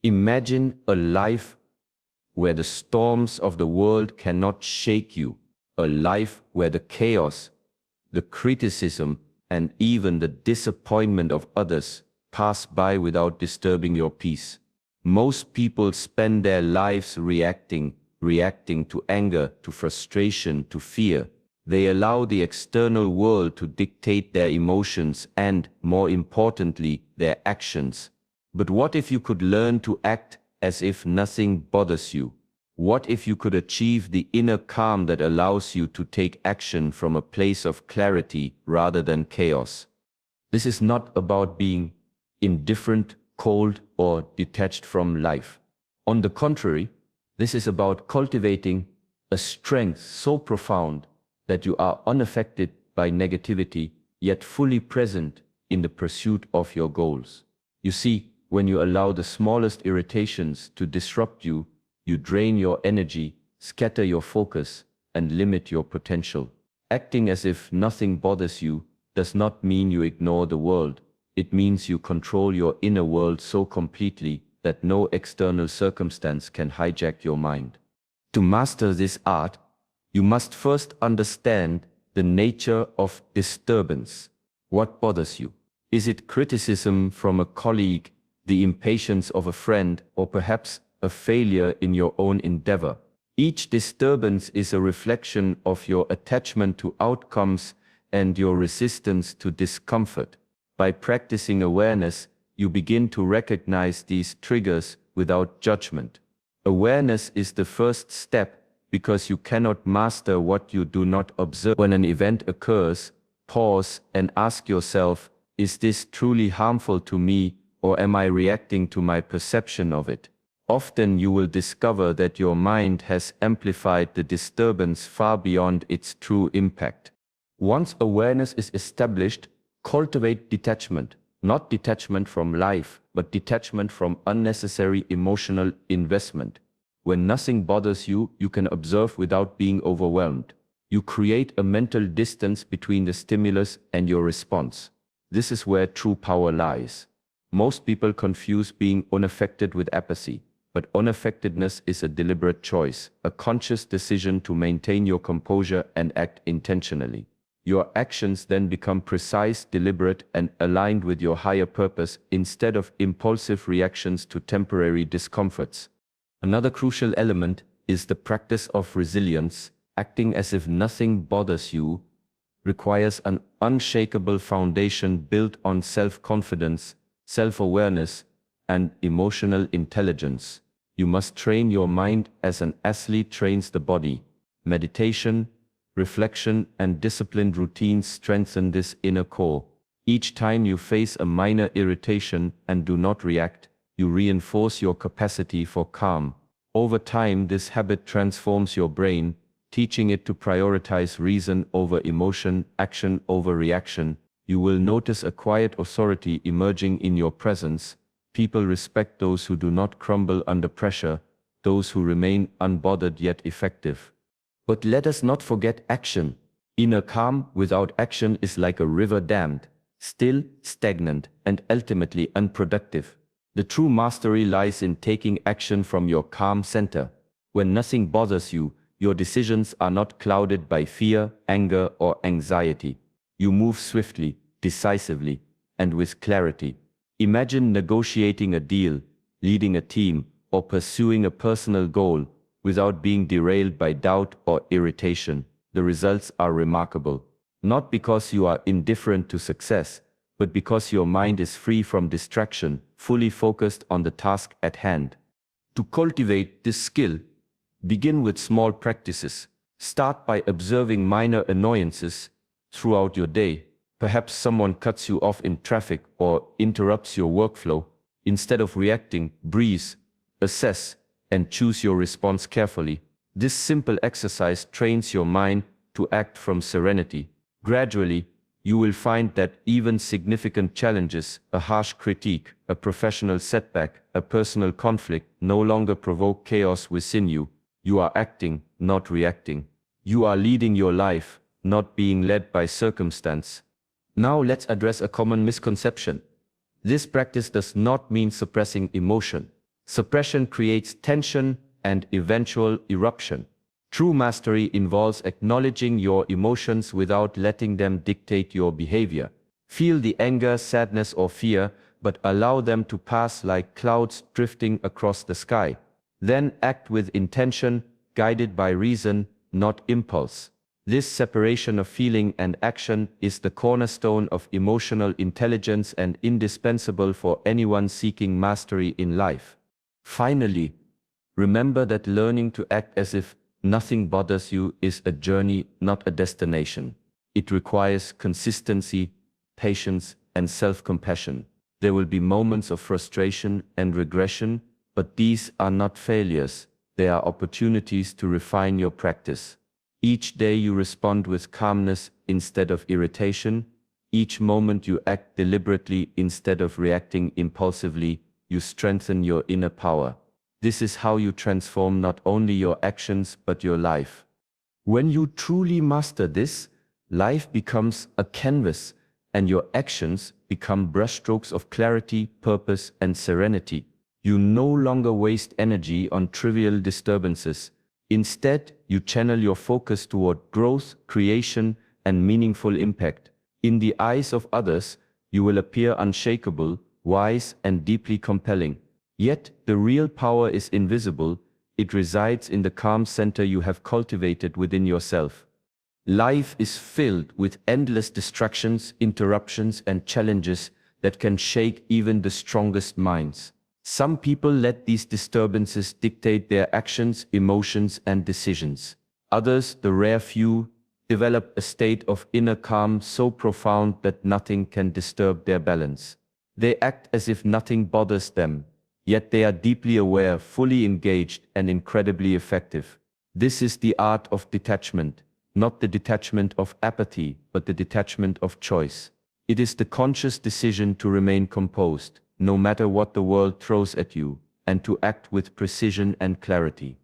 Imagine a life where the storms of the world cannot shake you, a life where the chaos, the criticism, and even the disappointment of others pass by without disturbing your peace. Most people spend their lives reacting to anger, to frustration, to fear. They allow the external world to dictate their emotions and, more importantly, their actions. But what if you could learn to act as if nothing bothers you? What if you could achieve the inner calm that allows you to take action from a place of clarity rather than chaos? This is not about being indifferent, cold, or detached from life. On the contrary, this is about cultivating a strength so profound that you are unaffected by negativity, yet fully present in the pursuit of your goals. You see, when you allow the smallest irritations to disrupt you, you drain your energy, scatter your focus, and limit your potential. Acting as if nothing bothers you does not mean you ignore the world. It means you control your inner world so completely that no external circumstance can hijack your mind. To master this art, you must first understand the nature of disturbance. What bothers you? Is it criticism from a colleague, the impatience of a friend, or perhaps a failure in your own endeavor? Each disturbance is a reflection of your attachment to outcomes and your resistance to discomfort. By practicing awareness, you begin to recognize these triggers without judgment. Awareness is the first step because you cannot master what you do not observe. When an event occurs, pause and ask yourself, is this truly harmful to me, or am I reacting to my perception of it? Often you will discover that your mind has amplified the disturbance far beyond its true impact. Once awareness is established, cultivate detachment, not detachment from life, but detachment from unnecessary emotional investment. When nothing bothers you, you can observe without being overwhelmed. You create a mental distance between the stimulus and your response. This is where true power lies. Most people confuse being unaffected with apathy, but unaffectedness is a deliberate choice, a conscious decision to maintain your composure and act intentionally. Your actions then become precise, deliberate, and aligned with your higher purpose instead of impulsive reactions to temporary discomforts. Another crucial element is the practice of resilience. Acting as if nothing bothers you requires an unshakable foundation built on self-confidence, self-awareness, and emotional intelligence. You must train your mind as an athlete trains the body. Meditation, reflection, and disciplined routines strengthen this inner core. Each time you face a minor irritation and do not react, you reinforce your capacity for calm. Over time, this habit transforms your brain, teaching it to prioritize reason over emotion, action over reaction. You will notice a quiet authority emerging in your presence. People respect those who do not crumble under pressure, those who remain unbothered yet effective. But let us not forget action. Inner calm without action is like a river dammed, still, stagnant, and ultimately unproductive. The true mastery lies in taking action from your calm center. When nothing bothers you, your decisions are not clouded by fear, anger, or anxiety. You move swiftly, decisively, and with clarity. Imagine negotiating a deal, leading a team, or pursuing a personal goal without being derailed by doubt or irritation. The results are remarkable. Not because you are indifferent to success, but because your mind is free from distraction, fully focused on the task at hand. To cultivate this skill, begin with small practices. Start by observing minor annoyances throughout your day. Perhaps someone cuts you off in traffic or interrupts your workflow. Instead of reacting, breathe, assess, and choose your response carefully. This simple exercise trains your mind to act from serenity. Gradually, you will find that even significant challenges, a harsh critique, a professional setback, a personal conflict, no longer provoke chaos within you. You are acting, not reacting. You are leading your life, not being led by circumstance. Now let's address a common misconception. This practice does not mean suppressing emotion. Suppression creates tension and eventual eruption. True mastery involves acknowledging your emotions without letting them dictate your behavior. Feel the anger, sadness, or fear, but allow them to pass like clouds drifting across the sky. Then act with intention, guided by reason, not impulse. This separation of feeling and action is the cornerstone of emotional intelligence and indispensable for anyone seeking mastery in life. Finally, remember that learning to act as if nothing bothers you is a journey, not a destination. It requires consistency, patience, and self-compassion. There will be moments of frustration and regression, but these are not failures. They are opportunities to refine your practice. Each day you respond with calmness instead of irritation. Each moment you act deliberately instead of reacting impulsively. You strengthen your inner power. This is how you transform not only your actions but your life. When you truly master this, life becomes a canvas, and your actions become brushstrokes of clarity, purpose, and serenity. You no longer waste energy on trivial disturbances. Instead, you channel your focus toward growth, creation, and meaningful impact. In the eyes of others, you will appear unshakable, wise, and deeply compelling. Yet, the real power is invisible. It resides in the calm center you have cultivated within yourself. Life is filled with endless distractions, interruptions, and challenges that can shake even the strongest minds. Some people let these disturbances dictate their actions, emotions, and decisions. Others, the rare few, develop a state of inner calm so profound that nothing can disturb their balance. They act as if nothing bothers them, yet they are deeply aware, fully engaged, and incredibly effective. This is the art of detachment, not the detachment of apathy, but the detachment of choice. It is the conscious decision to remain composed, no matter what the world throws at you, and to act with precision and clarity.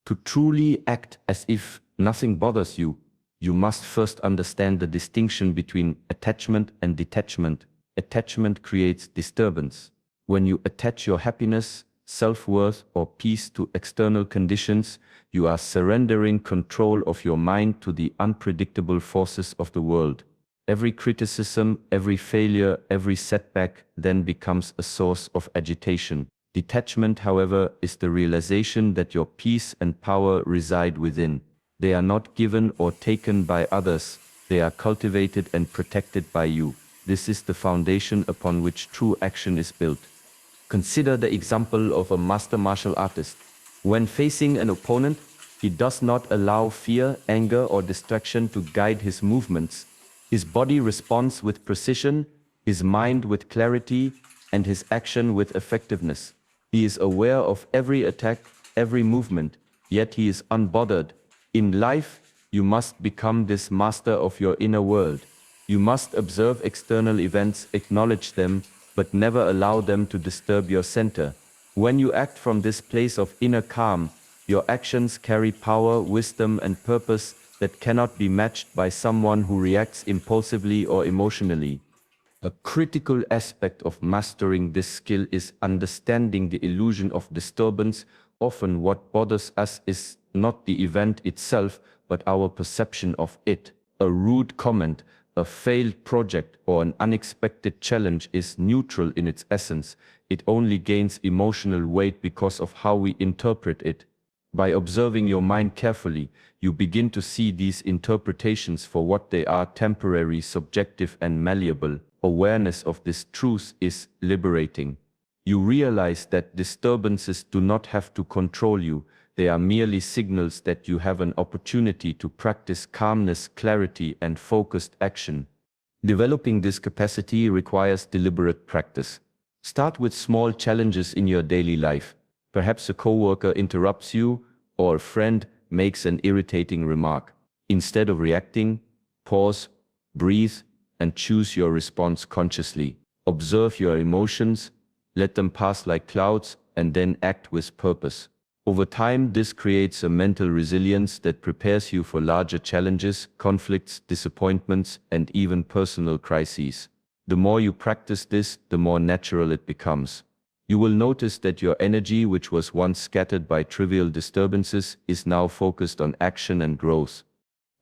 To truly act as if nothing bothers you, you must first understand the distinction between attachment and detachment. Attachment creates disturbance. When you attach your happiness, self-worth, or peace to external conditions, you are surrendering control of your mind to the unpredictable forces of the world. Every criticism, every failure, every setback then becomes a source of agitation. Detachment, however, is the realization that your peace and power reside within. They are not given or taken by others, they are cultivated and protected by you. This is the foundation upon which true action is built. Consider the example of a master martial artist. When facing an opponent, he does not allow fear, anger, or distraction to guide his movements. His body responds with precision, his mind with clarity, and his action with effectiveness. He is aware of every attack, every movement, yet he is unbothered. In life, you must become this master of your inner world. You must observe external events, acknowledge them, but never allow them to disturb your center. When you act from this place of inner calm, your actions carry power, wisdom, and purpose that cannot be matched by someone who reacts impulsively or emotionally. A critical aspect of mastering this skill is understanding the illusion of disturbance. Often what bothers us is not the event itself, but our perception of it. A rude comment, a failed project, or an unexpected challenge is neutral in its essence. It only gains emotional weight because of how we interpret it. By observing your mind carefully, you begin to see these interpretations for what they are: temporary, subjective, and malleable. Awareness of this truth is liberating. You realize that disturbances do not have to control you. They are merely signals that you have an opportunity to practice calmness, clarity, and focused action. Developing this capacity requires deliberate practice. Start with small challenges in your daily life. Perhaps a coworker interrupts you, or a friend makes an irritating remark. Instead of reacting, pause, breathe, and choose your response consciously. Observe your emotions, let them pass like clouds, and then act with purpose. Over time, this creates a mental resilience that prepares you for larger challenges, conflicts, disappointments, and even personal crises. The more you practice this, the more natural it becomes. You will notice that your energy, which was once scattered by trivial disturbances, is now focused on action and growth.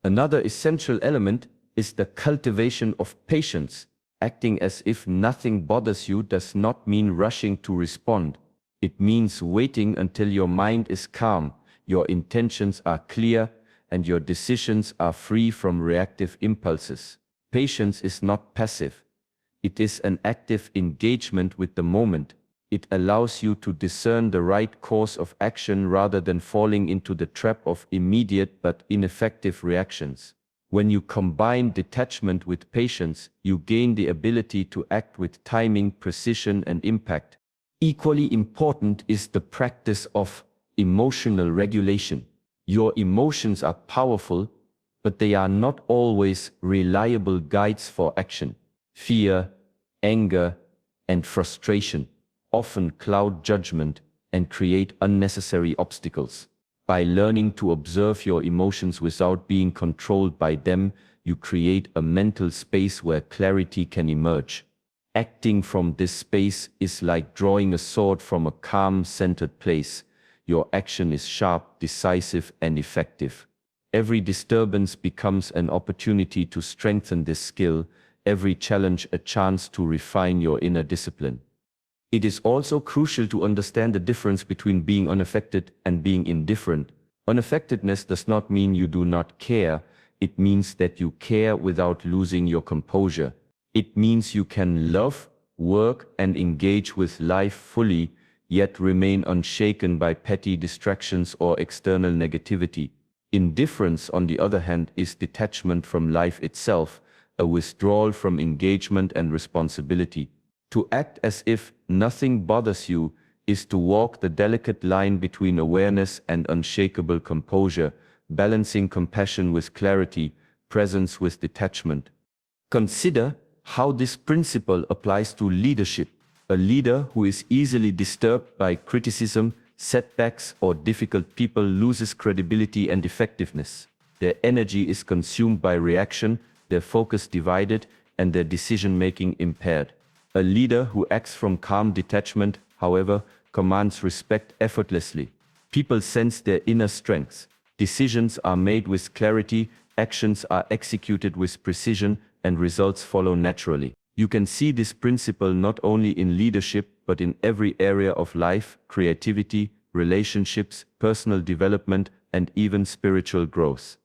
Another essential element is the cultivation of patience. Acting as if nothing bothers you does not mean rushing to respond. It means waiting until your mind is calm, your intentions are clear, and your decisions are free from reactive impulses. Patience is not passive. It is an active engagement with the moment. It allows you to discern the right course of action rather than falling into the trap of immediate but ineffective reactions. When you combine detachment with patience, you gain the ability to act with timing, precision, and impact. Equally important is the practice of emotional regulation. Your emotions are powerful, but they are not always reliable guides for action. Fear, anger, and frustration often cloud judgment and create unnecessary obstacles. By learning to observe your emotions without being controlled by them, you create a mental space where clarity can emerge. Acting from this space is like drawing a sword from a calm, centered place. Your action is sharp, decisive, and effective. Every disturbance becomes an opportunity to strengthen this skill, every challenge a chance to refine your inner discipline. It is also crucial to understand the difference between being unaffected and being indifferent. Unaffectedness does not mean you do not care. It means that you care without losing your composure. It means you can love, work, and engage with life fully, yet remain unshaken by petty distractions or external negativity. Indifference, on the other hand, is detachment from life itself, a withdrawal from engagement and responsibility. To act as if nothing bothers you is to walk the delicate line between awareness and unshakable composure, balancing compassion with clarity, presence with detachment. Consider how this principle applies to leadership. A leader who is easily disturbed by criticism, setbacks, or difficult people loses credibility and effectiveness. Their energy is consumed by reaction, their focus divided, and their decision-making impaired. A leader who acts from calm detachment, however, commands respect effortlessly. People sense their inner strengths. Decisions are made with clarity, actions are executed with precision, and results follow naturally. You can see this principle not only in leadership, but in every area of life: creativity, relationships, personal development, and even spiritual growth.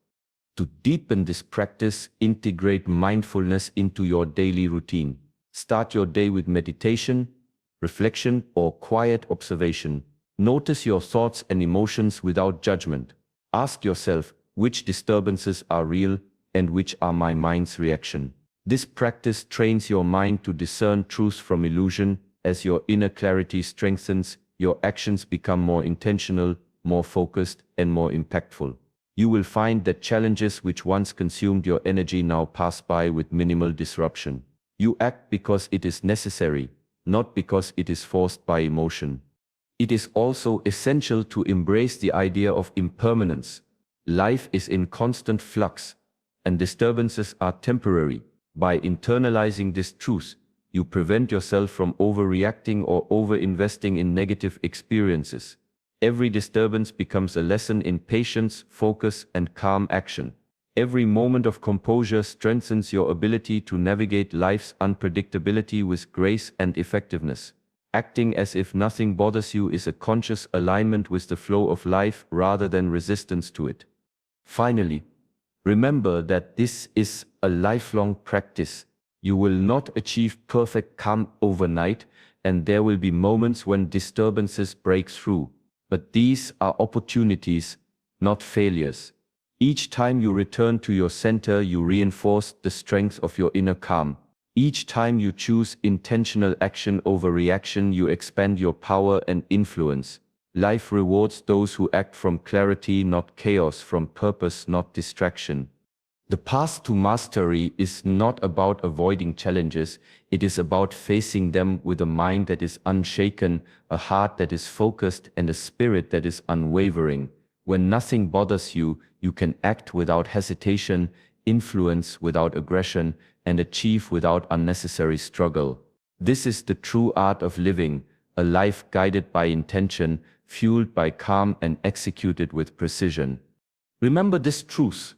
To deepen this practice, integrate mindfulness into your daily routine. Start your day with meditation, reflection, or quiet observation. Notice your thoughts and emotions without judgment. Ask yourself, which disturbances are real and which are my mind's reaction? This practice trains your mind to discern truth from illusion. As your inner clarity strengthens, your actions become more intentional, more focused, and more impactful. You will find that challenges which once consumed your energy now pass by with minimal disruption. You act because it is necessary, not because it is forced by emotion. It is also essential to embrace the idea of impermanence. Life is in constant flux, and disturbances are temporary. By internalizing this truth, you prevent yourself from overreacting or overinvesting in negative experiences. Every disturbance becomes a lesson in patience, focus, and calm action. Every moment of composure strengthens your ability to navigate life's unpredictability with grace and effectiveness. Acting as if nothing bothers you is a conscious alignment with the flow of life rather than resistance to it. Finally, remember that this is a lifelong practice. You will not achieve perfect calm overnight, and there will be moments when disturbances break through. But these are opportunities, not failures. Each time you return to your center, you reinforce the strength of your inner calm. Each time you choose intentional action over reaction, you expand your power and influence. Life rewards those who act from clarity, not chaos, from purpose, not distraction. The path to mastery is not about avoiding challenges, it is about facing them with a mind that is unshaken, a heart that is focused, and a spirit that is unwavering. When nothing bothers you, you can act without hesitation, influence without aggression, and achieve without unnecessary struggle. This is the true art of living, a life guided by intention, fueled by calm and executed with precision. Remember this truth.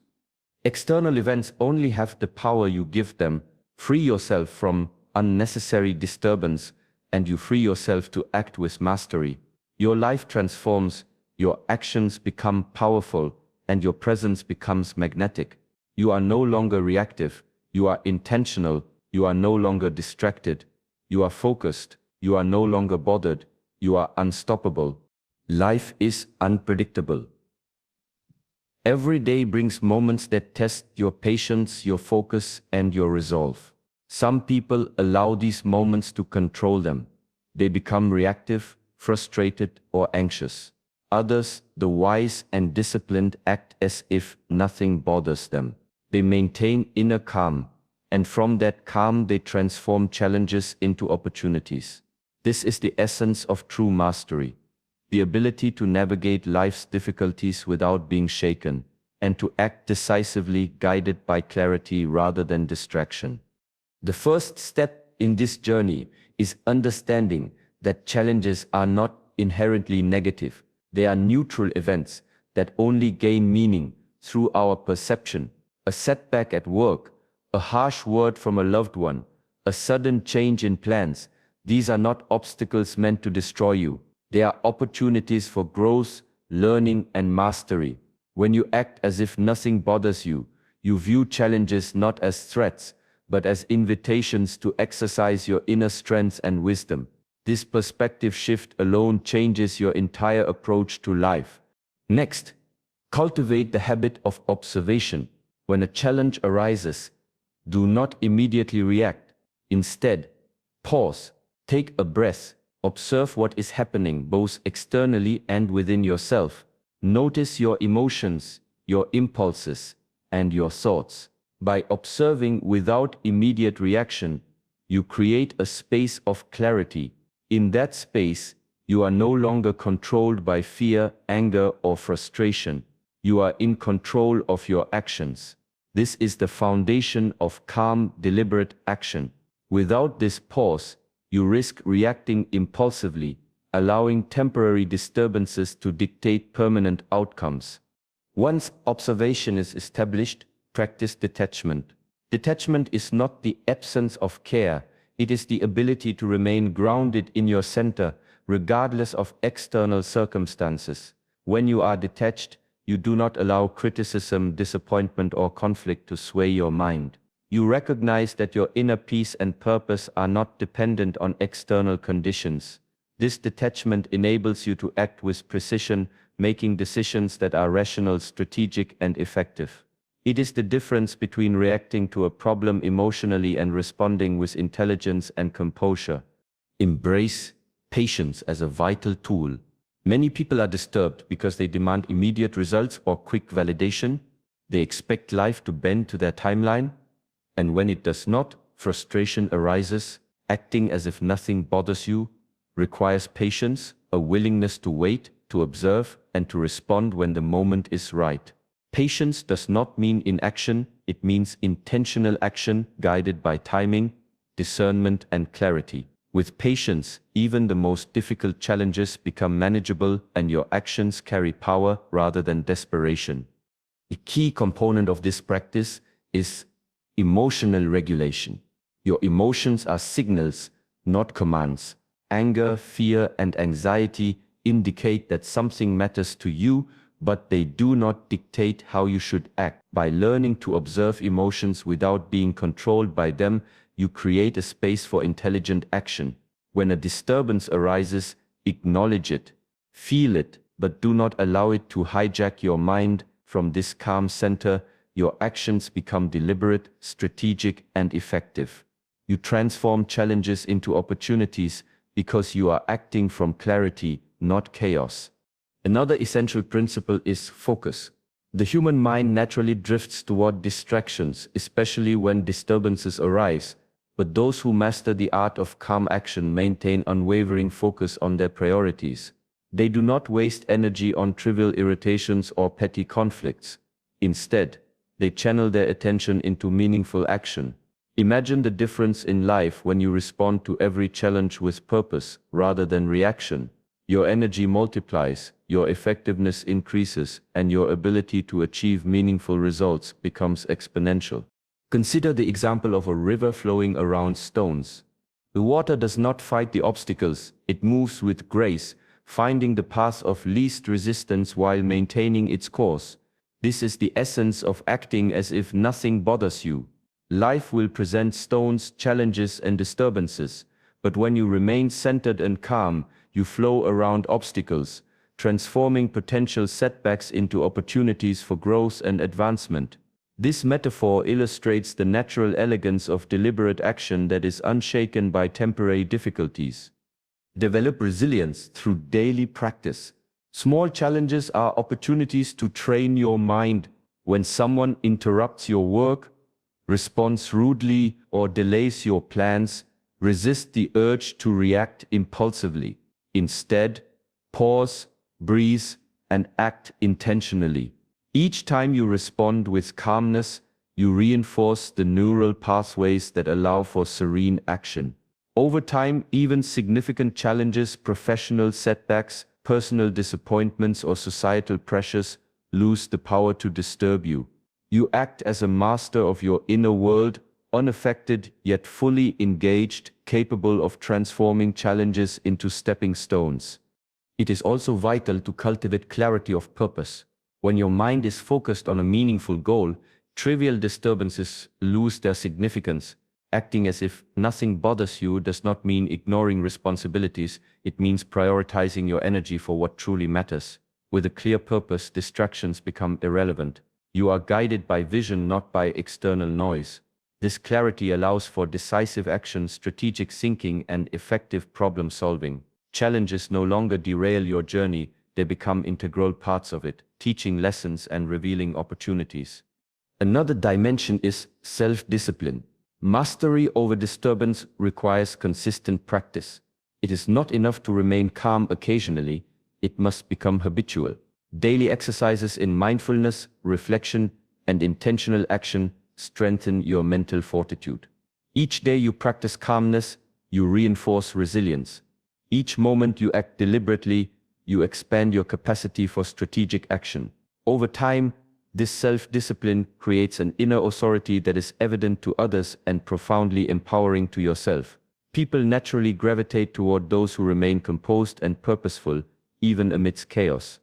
External events only have the power you give them. Free yourself from unnecessary disturbance, and you free yourself to act with mastery. Your life transforms, your actions become powerful, and your presence becomes magnetic. You are no longer reactive, you are intentional, you are no longer distracted, you are focused, you are no longer bothered, you are unstoppable. Life is unpredictable. Every day brings moments that test your patience, your focus, and your resolve. Some people allow these moments to control them. They become reactive, frustrated, or anxious. Others, the wise and disciplined, act as if nothing bothers them. They maintain inner calm, and from that calm they transform challenges into opportunities. This is the essence of true mastery. The ability to navigate life's difficulties without being shaken, and to act decisively, guided by clarity rather than distraction. The first step in this journey is understanding that challenges are not inherently negative. They are neutral events that only gain meaning through our perception. A setback at work, a harsh word from a loved one, a sudden change in plans, these are not obstacles meant to destroy you. They are opportunities for growth, learning, and mastery. When you act as if nothing bothers you, you view challenges not as threats, but as invitations to exercise your inner strength and wisdom. This perspective shift alone changes your entire approach to life. Next, cultivate the habit of observation. When a challenge arises, do not immediately react. Instead, pause, take a breath, observe what is happening both externally and within yourself. Notice your emotions, your impulses, and your thoughts. By observing without immediate reaction, you create a space of clarity. In that space, you are no longer controlled by fear, anger, or frustration. You are in control of your actions. This is the foundation of calm, deliberate action. Without this pause, you risk reacting impulsively, allowing temporary disturbances to dictate permanent outcomes. Once observation is established, practice detachment. Detachment is not the absence of care, it is the ability to remain grounded in your center, regardless of external circumstances. When you are detached, you do not allow criticism, disappointment, or conflict to sway your mind. You recognize that your inner peace and purpose are not dependent on external conditions. This detachment enables you to act with precision, making decisions that are rational, strategic, and effective. It is the difference between reacting to a problem emotionally and responding with intelligence and composure. Embrace patience as a vital tool. Many people are disturbed because they demand immediate results or quick validation. They expect life to bend to their timeline, and when it does not, frustration arises. Acting as if nothing bothers you requires patience, a willingness to wait, to observe, and to respond when the moment is right. Patience does not mean inaction, it means intentional action guided by timing, discernment, and clarity. With patience, even the most difficult challenges become manageable and your actions carry power rather than desperation. A key component of this practice is emotional regulation. Your emotions are signals, not commands. Anger, fear, and anxiety indicate that something matters to you, but they do not dictate how you should act. By learning to observe emotions without being controlled by them, you create a space for intelligent action. When a disturbance arises, acknowledge it, feel it, but do not allow it to hijack your mind. From this calm center, your actions become deliberate, strategic, and effective. You transform challenges into opportunities because you are acting from clarity, not chaos. Another essential principle is focus. The human mind naturally drifts toward distractions, especially when disturbances arise. But those who master the art of calm action maintain unwavering focus on their priorities. They do not waste energy on trivial irritations or petty conflicts. Instead, they channel their attention into meaningful action. Imagine the difference in life when you respond to every challenge with purpose rather than reaction. Your energy multiplies, your effectiveness increases, and your ability to achieve meaningful results becomes exponential. Consider the example of a river flowing around stones. The water does not fight the obstacles, it moves with grace, finding the path of least resistance while maintaining its course. This is the essence of acting as if nothing bothers you. Life will present stones, challenges, and disturbances, but when you remain centered and calm, you flow around obstacles, transforming potential setbacks into opportunities for growth and advancement. This metaphor illustrates the natural elegance of deliberate action that is unshaken by temporary difficulties. Develop resilience through daily practice. Small challenges are opportunities to train your mind. When someone interrupts your work, responds rudely, or delays your plans, resist the urge to react impulsively. Instead, pause, breathe, and act intentionally. Each time you respond with calmness, you reinforce the neural pathways that allow for serene action. Over time, even significant challenges, professional setbacks, personal disappointments, or societal pressures lose the power to disturb you. You act as a master of your inner world, unaffected yet fully engaged, capable of transforming challenges into stepping stones. It is also vital to cultivate clarity of purpose. When your mind is focused on a meaningful goal, trivial disturbances lose their significance. Acting as if nothing bothers you does not mean ignoring responsibilities, it means prioritizing your energy for what truly matters. With a clear purpose, distractions become irrelevant. You are guided by vision, not by external noise. This clarity allows for decisive action, strategic thinking, and effective problem solving. Challenges no longer derail your journey, they become integral parts of it, teaching lessons and revealing opportunities. Another dimension is self-discipline. Mastery over disturbance requires consistent practice. It is not enough to remain calm occasionally, it must become habitual. Daily exercises in mindfulness, reflection, and intentional action strengthen your mental fortitude. Each day you practice calmness, you reinforce resilience. Each moment you act deliberately, you expand your capacity for strategic action. Over time, this self-discipline creates an inner authority that is evident to others and profoundly empowering to yourself. People naturally gravitate toward those who remain composed and purposeful, even amidst chaos.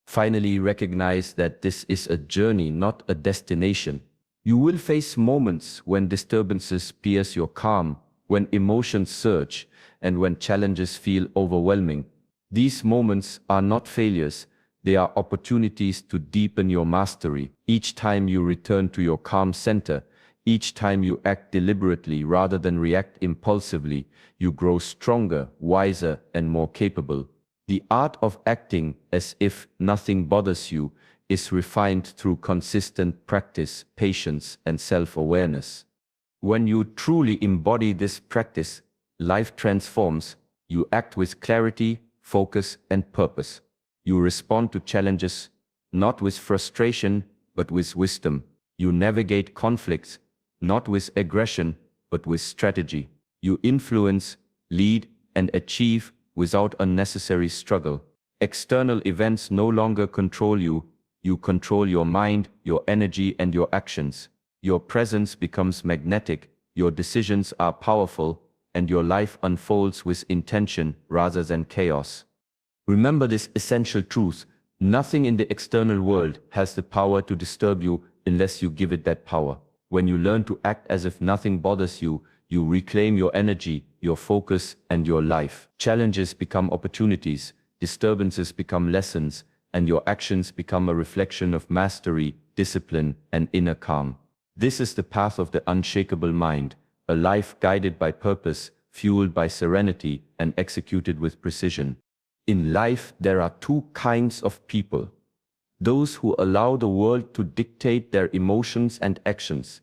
Finally, recognize that this is a journey, not a destination. You will face moments when disturbances pierce your calm, when emotions surge, and when challenges feel overwhelming. These moments are not failures, they are opportunities to deepen your mastery. Each time you return to your calm center, each time you act deliberately rather than react impulsively, you grow stronger, wiser, and more capable. The art of acting as if nothing bothers you is refined through consistent practice, patience, and self-awareness. When you truly embody this practice, life transforms. You act with clarity, focus, and purpose. You respond to challenges, not with frustration, but with wisdom. You navigate conflicts, not with aggression, but with strategy. You influence, lead, and achieve without unnecessary struggle. External events no longer control you. You control your mind, your energy, and your actions. Your presence becomes magnetic, your decisions are powerful, and your life unfolds with intention rather than chaos. Remember this essential truth: nothing in the external world has the power to disturb you unless you give it that power. When you learn to act as if nothing bothers you, you reclaim your energy, your focus, and your life. Challenges become opportunities, disturbances become lessons, and your actions become a reflection of mastery, discipline, and inner calm. This is the path of the unshakable mind, a life guided by purpose, fueled by serenity, and executed with precision. In life, there are two kinds of people: those who allow the world to dictate their emotions and actions,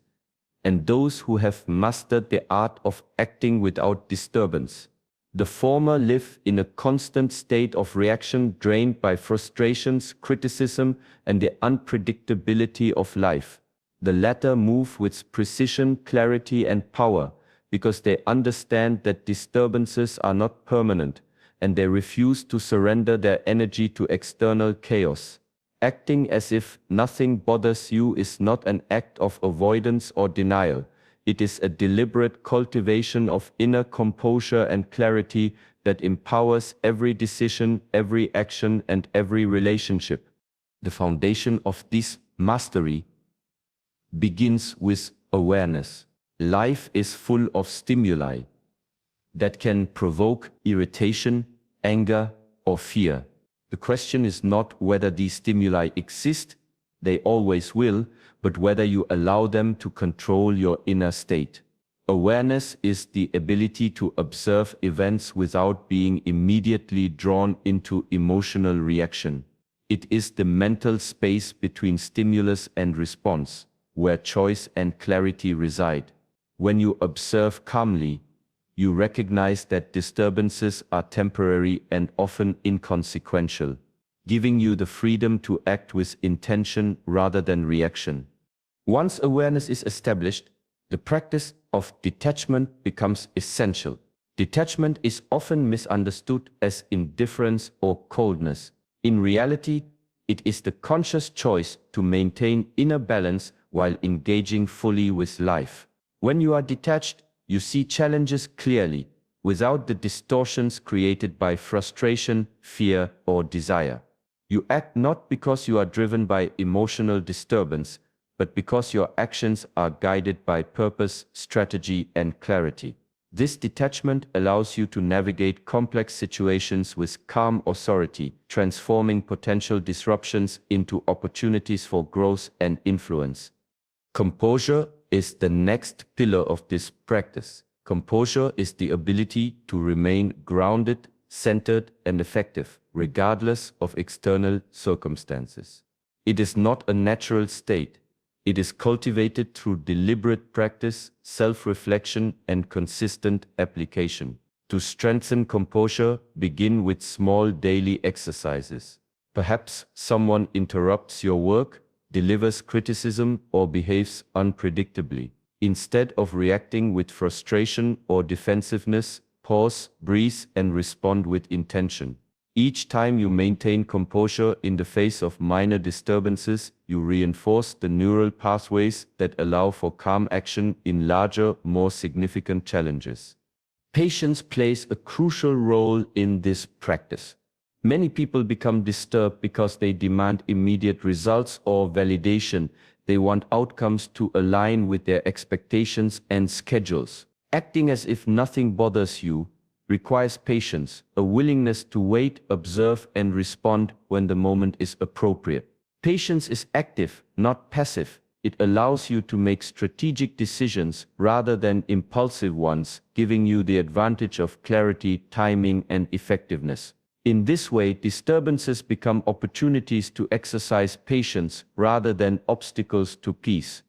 and those who have mastered the art of acting without disturbance. The former live in a constant state of reaction, drained by frustrations, criticism, and the unpredictability of life. The latter move with precision, clarity, and power because they understand that disturbances are not permanent, and they refuse to surrender their energy to external chaos. Acting as if nothing bothers you is not an act of avoidance or denial. It is a deliberate cultivation of inner composure and clarity that empowers every decision, every action, and every relationship. The foundation of this mastery begins with awareness. Life is full of stimuli that can provoke irritation, anger, or fear. The question is not whether these stimuli exist, they always will, but whether you allow them to control your inner state. Awareness is the ability to observe events without being immediately drawn into emotional reaction. It is the mental space between stimulus and response, where choice and clarity reside. When you observe calmly, you recognize that disturbances are temporary and often inconsequential, giving you the freedom to act with intention rather than reaction. Once awareness is established, the practice of detachment becomes essential. Detachment is often misunderstood as indifference or coldness. In reality, it is the conscious choice to maintain inner balance while engaging fully with life. When you are detached, you see challenges clearly, without the distortions created by frustration, fear, or desire. You act not because you are driven by emotional disturbance, but because your actions are guided by purpose, strategy, and clarity. This detachment allows you to navigate complex situations with calm authority, transforming potential disruptions into opportunities for growth and influence. Composure is the next pillar of this practice. Composure is the ability to remain grounded, centered, and effective, regardless of external circumstances. It is not a natural state. It is cultivated through deliberate practice, self-reflection, and consistent application. To strengthen composure, begin with small daily exercises. Perhaps someone interrupts your work, delivers criticism, or behaves unpredictably. Instead of reacting with frustration or defensiveness, pause, breathe, and respond with intention. Each time you maintain composure in the face of minor disturbances, you reinforce the neural pathways that allow for calm action in larger, more significant challenges. Patience plays a crucial role in this practice. Many people become disturbed because they demand immediate results or validation. They want outcomes to align with their expectations and schedules. Acting as if nothing bothers you requires patience, a willingness to wait, observe, and respond when the moment is appropriate. Patience is active, not passive. It allows you to make strategic decisions rather than impulsive ones, giving you the advantage of clarity, timing, and effectiveness. In this way, disturbances become opportunities to exercise patience rather than obstacles to peace.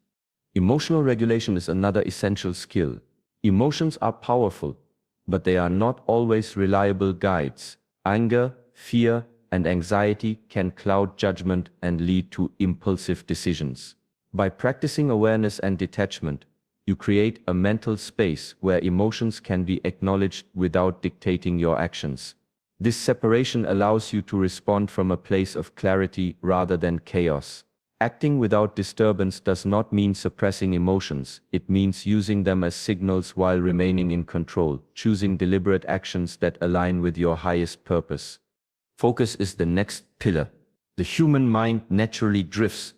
Emotional regulation is another essential skill. Emotions are powerful, but they are not always reliable guides. Anger, fear, and anxiety can cloud judgment and lead to impulsive decisions. By practicing awareness and detachment, you create a mental space where emotions can be acknowledged without dictating your actions. This separation allows you to respond from a place of clarity rather than chaos. Acting without disturbance does not mean suppressing emotions. It means using them as signals while remaining in control, choosing deliberate actions that align with your highest purpose. Focus is the next pillar. The human mind naturally drifts,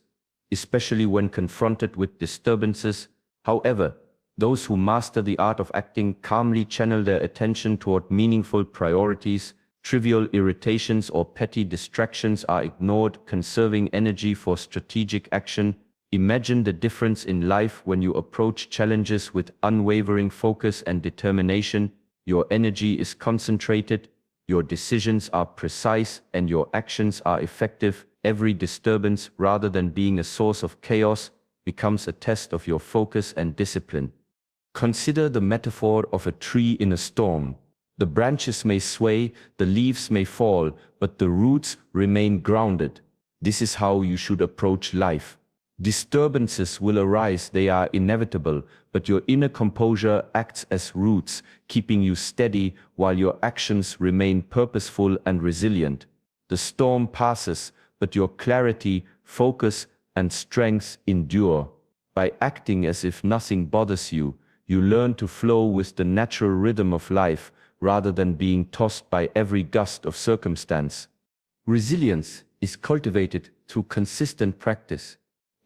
especially when confronted with disturbances. However, those who master the art of acting calmly channel their attention toward meaningful priorities. Trivial irritations or petty distractions are ignored, conserving energy for strategic action. Imagine the difference in life when you approach challenges with unwavering focus and determination. Your energy is concentrated, your decisions are precise, and your actions are effective. Every disturbance, rather than being a source of chaos, becomes a test of your focus and discipline. Consider the metaphor of a tree in a storm. The branches may sway, the leaves may fall, but the roots remain grounded. This is how you should approach life. Disturbances will arise, they are inevitable, but your inner composure acts as roots, keeping you steady while your actions remain purposeful and resilient. The storm passes, but your clarity, focus, and strength endure. By acting as if nothing bothers you, you learn to flow with the natural rhythm of life rather than being tossed by every gust of circumstance. Resilience is cultivated through consistent practice.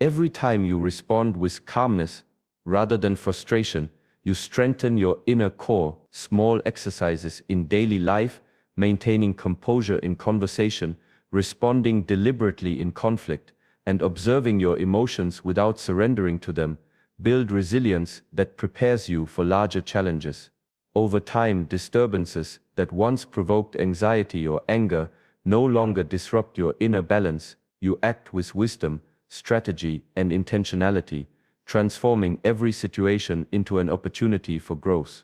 Every time you respond with calmness rather than frustration, you strengthen your inner core. Small exercises in daily life, maintaining composure in conversation, responding deliberately in conflict, and observing your emotions without surrendering to them, build resilience that prepares you for larger challenges. Over time, disturbances that once provoked anxiety or anger no longer disrupt your inner balance. You act with wisdom, strategy, and intentionality, transforming every situation into an opportunity for growth.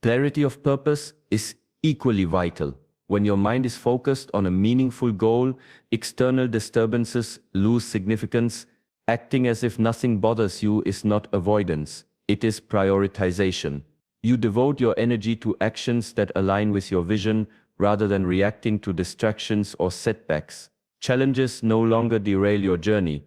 Clarity of purpose is equally vital. When your mind is focused on a meaningful goal, external disturbances lose significance. Acting as if nothing bothers you is not avoidance, it is prioritization. You devote your energy to actions that align with your vision rather than reacting to distractions or setbacks. Challenges no longer derail your journey.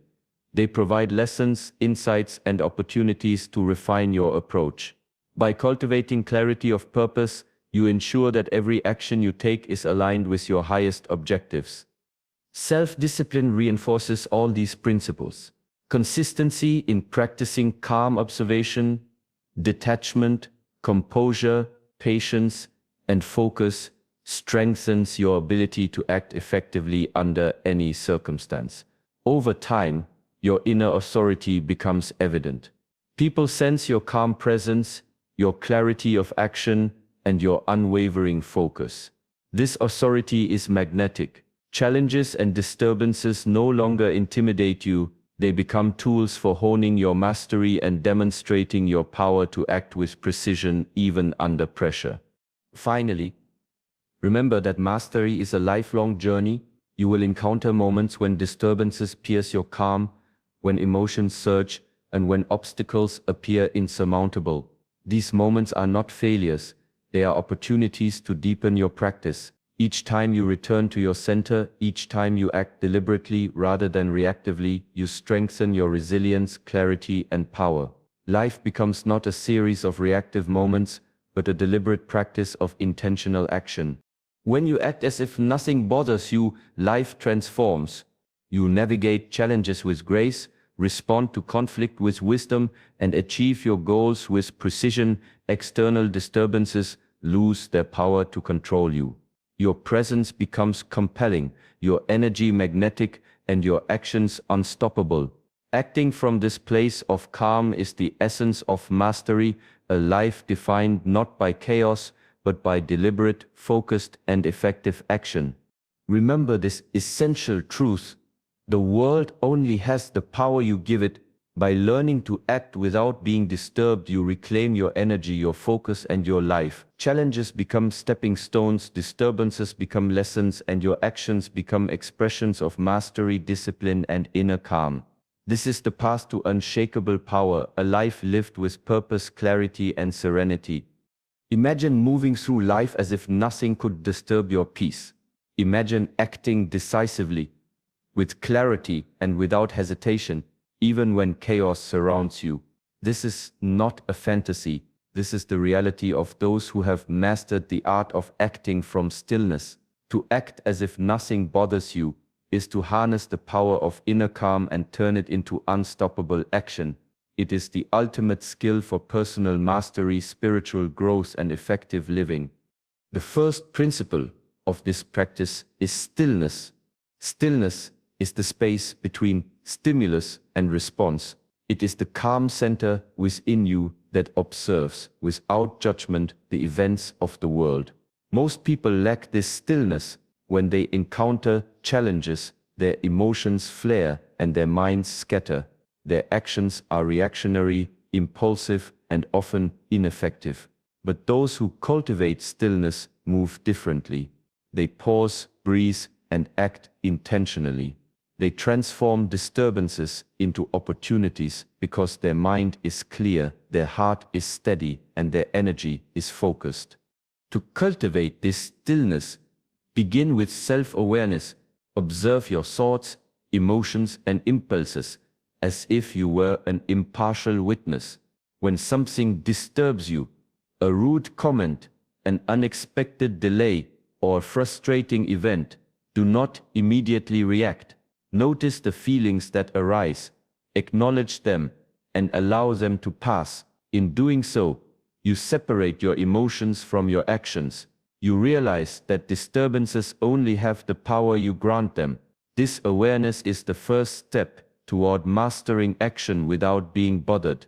They provide lessons, insights, and opportunities to refine your approach. By cultivating clarity of purpose, you ensure that every action you take is aligned with your highest objectives. Self-discipline reinforces all these principles. Consistency in practicing calm observation, detachment, composure, patience, and focus strengthens your ability to act effectively under any circumstance. Over time, your inner authority becomes evident. People sense your calm presence, your clarity of action, and your unwavering focus. This authority is magnetic. Challenges and disturbances no longer intimidate you. They become tools for honing your mastery and demonstrating your power to act with precision even under pressure. Finally, remember that mastery is a lifelong journey. You will encounter moments when disturbances pierce your calm, when emotions surge, and when obstacles appear insurmountable. These moments are not failures, they are opportunities to deepen your practice. Each time you return to your center, each time you act deliberately rather than reactively, you strengthen your resilience, clarity, and power. Life becomes not a series of reactive moments, but a deliberate practice of intentional action. When you act as if nothing bothers you, life transforms. You navigate challenges with grace, respond to conflict with wisdom, and achieve your goals with precision. External disturbances lose their power to control you. Your presence becomes compelling, your energy magnetic, and your actions unstoppable. Acting from this place of calm is the essence of mastery, a life defined not by chaos, but by deliberate, focused, and effective action. Remember this essential truth: the world only has the power you give it. By learning to act without being disturbed, you reclaim your energy, your focus, and your life. Challenges become stepping stones, disturbances become lessons, and your actions become expressions of mastery, discipline, and inner calm. This is the path to unshakable power, a life lived with purpose, clarity, and serenity. Imagine moving through life as if nothing could disturb your peace. Imagine acting decisively, with clarity and without hesitation, even when chaos surrounds you. This is not a fantasy. This is the reality of those who have mastered the art of acting from stillness. To act as if nothing bothers you is to harness the power of inner calm and turn it into unstoppable action. It is the ultimate skill for personal mastery, spiritual growth, and effective living. The first principle of this practice is stillness. Stillness is the space between stimulus and response. It is the calm center within you that observes, without judgment, the events of the world. Most people lack this stillness. When they encounter challenges, their emotions flare and their minds scatter. Their actions are reactionary, impulsive, and often ineffective. But those who cultivate stillness move differently. They pause, breathe, and act intentionally. They transform disturbances into opportunities because their mind is clear, their heart is steady, and their energy is focused. To cultivate this stillness, begin with self-awareness. Observe your thoughts, emotions, and impulses as if you were an impartial witness. When something disturbs you, a rude comment, an unexpected delay, or a frustrating event, do not immediately react. Notice the feelings that arise, acknowledge them, and allow them to pass. In doing so, you separate your emotions from your actions. You realize that disturbances only have the power you grant them. This awareness is the first step toward mastering action without being bothered.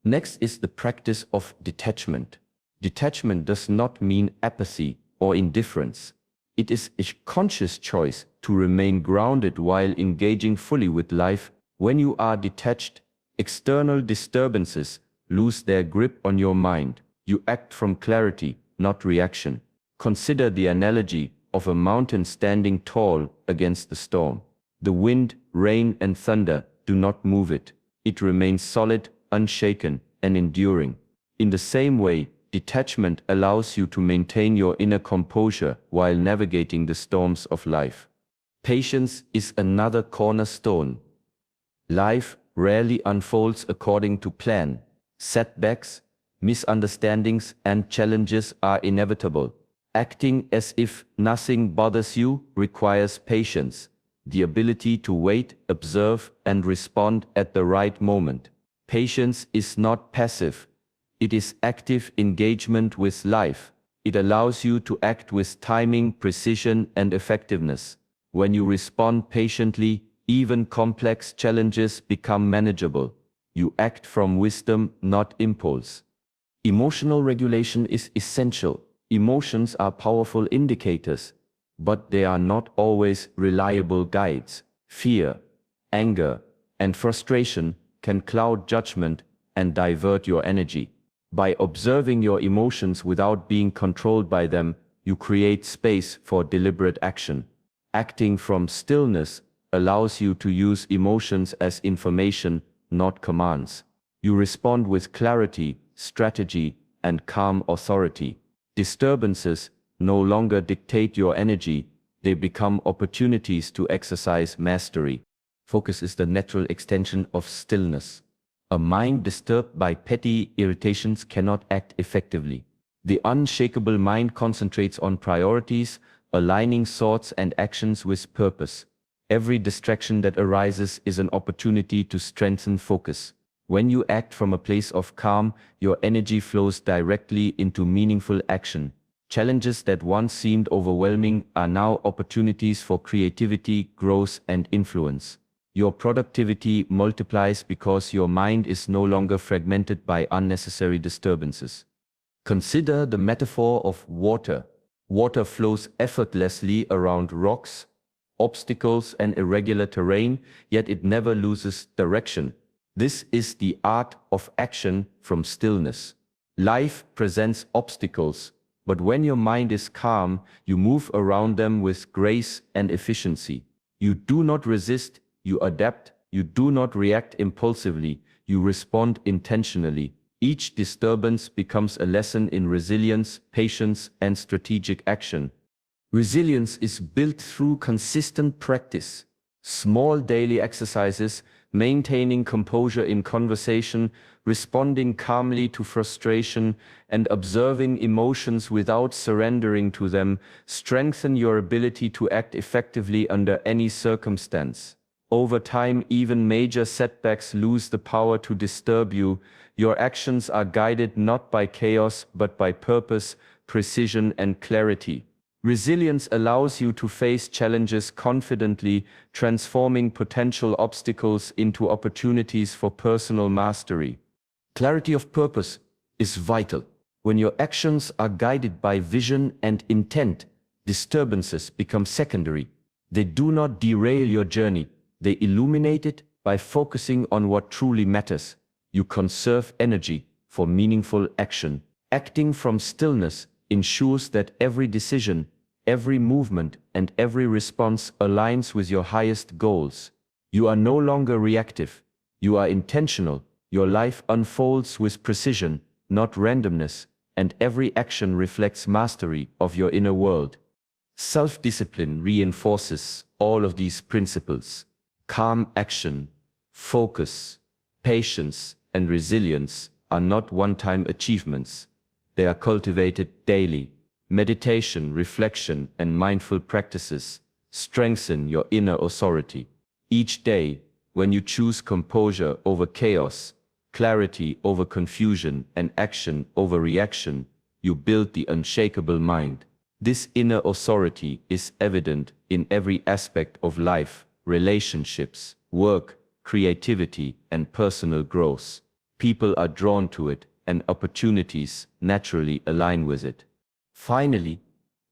Next is the practice of detachment. Detachment does not mean apathy or indifference. It is a conscious choice to remain grounded while engaging fully with life. When you are detached, external disturbances lose their grip on your mind. You act from clarity, not reaction. Consider the analogy of a mountain standing tall against the storm. The wind, rain, and thunder do not move it. It remains solid, unshaken, and enduring. In the same way, detachment allows you to maintain your inner composure while navigating the storms of life. Patience is another cornerstone. Life rarely unfolds according to plan. Setbacks, misunderstandings, and challenges are inevitable. Acting as if nothing bothers you requires patience, the ability to wait, observe, and respond at the right moment. Patience is not passive. It is active engagement with life. It allows you to act with timing, precision, and effectiveness. When you respond patiently, even complex challenges become manageable. You act from wisdom, not impulse. Emotional regulation is essential. Emotions are powerful indicators, but they are not always reliable guides. Fear, anger, and frustration can cloud judgment and divert your energy. By observing your emotions without being controlled by them, you create space for deliberate action. Acting from stillness allows you to use emotions as information, not commands. You respond with clarity, strategy, and calm authority. Disturbances no longer dictate your energy, they become opportunities to exercise mastery. Focus is the natural extension of stillness. A mind disturbed by petty irritations cannot act effectively. The unshakable mind concentrates on priorities, aligning thoughts and actions with purpose. Every distraction that arises is an opportunity to strengthen focus. When you act from a place of calm, your energy flows directly into meaningful action. Challenges that once seemed overwhelming are now opportunities for creativity, growth, and influence. Your productivity multiplies because your mind is no longer fragmented by unnecessary disturbances. Consider the metaphor of water. Water flows effortlessly around rocks, obstacles, and irregular terrain, yet it never loses direction. This is the art of action from stillness. Life presents obstacles, but when your mind is calm, you move around them with grace and efficiency. You do not resist, you adapt. You do not react impulsively, you respond intentionally. Each disturbance becomes a lesson in resilience, patience, and strategic action. Resilience is built through consistent practice. Small daily exercises, maintaining composure in conversation, responding calmly to frustration, and observing emotions without surrendering to them, strengthen your ability to act effectively under any circumstance. Over time, even major setbacks lose the power to disturb you. Your actions are guided not by chaos, but by purpose, precision, and clarity. Resilience allows you to face challenges confidently, transforming potential obstacles into opportunities for personal mastery. Clarity of purpose is vital. When your actions are guided by vision and intent, disturbances become secondary. They do not derail your journey. They illuminate it. By focusing on what truly matters. You conserve energy for meaningful action. Acting from stillness ensures that every decision, every movement, and every response aligns with your highest goals. You are no longer reactive. You are intentional. Your life unfolds with precision, not randomness, and every action reflects mastery of your inner world. Self-discipline reinforces all of these principles. Calm action, focus, patience, and resilience are not one-time achievements. They are cultivated daily. Meditation, reflection, and mindful practices strengthen your inner authority. Each day, when you choose composure over chaos, clarity over confusion, and action over reaction, you build the unshakable mind. This inner authority is evident in every aspect of life, relationships, work, creativity, and personal growth. People are drawn to it, and opportunities naturally align with it. Finally,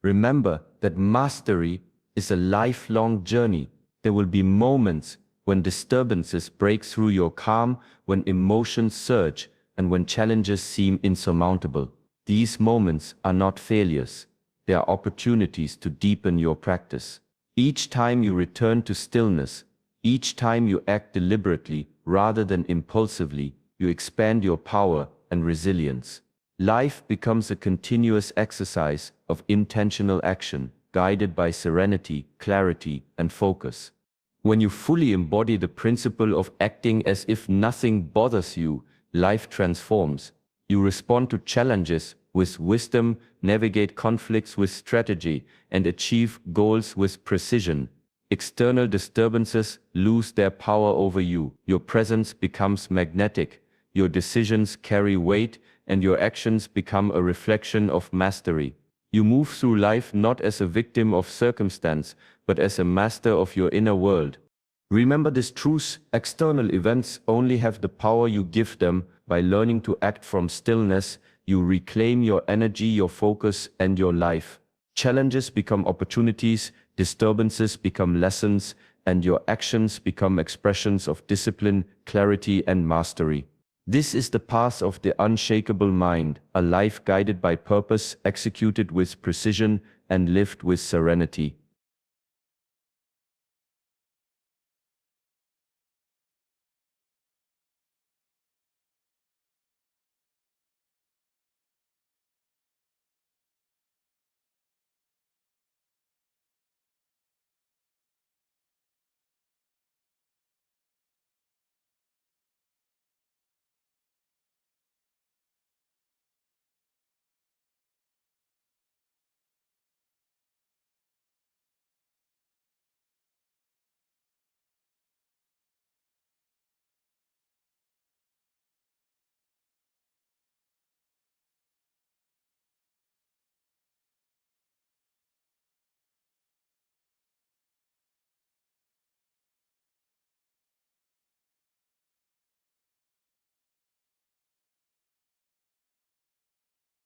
remember that mastery is a lifelong journey. There will be moments when disturbances break through your calm, when emotions surge, and when challenges seem insurmountable. These moments are not failures. They are opportunities to deepen your practice. Each time you return to stillness, each time you act deliberately rather than impulsively, you expand your power and resilience. Life becomes a continuous exercise of intentional action, guided by serenity, clarity, and focus. When you fully embody the principle of acting as if nothing bothers you, life transforms. You respond to challenges with wisdom, navigate conflicts with strategy, and achieve goals with precision. External disturbances lose their power over you. Your presence becomes magnetic, your decisions carry weight, and your actions become a reflection of mastery. You move through life not as a victim of circumstance, but as a master of your inner world. Remember this truth: external events only have the power you give them. By learning to act from stillness, you reclaim your energy, your focus, and your life. Challenges become opportunities, disturbances become lessons, and your actions become expressions of discipline, clarity, and mastery. This is the path of the unshakable mind, a life guided by purpose, executed with precision, and lived with serenity.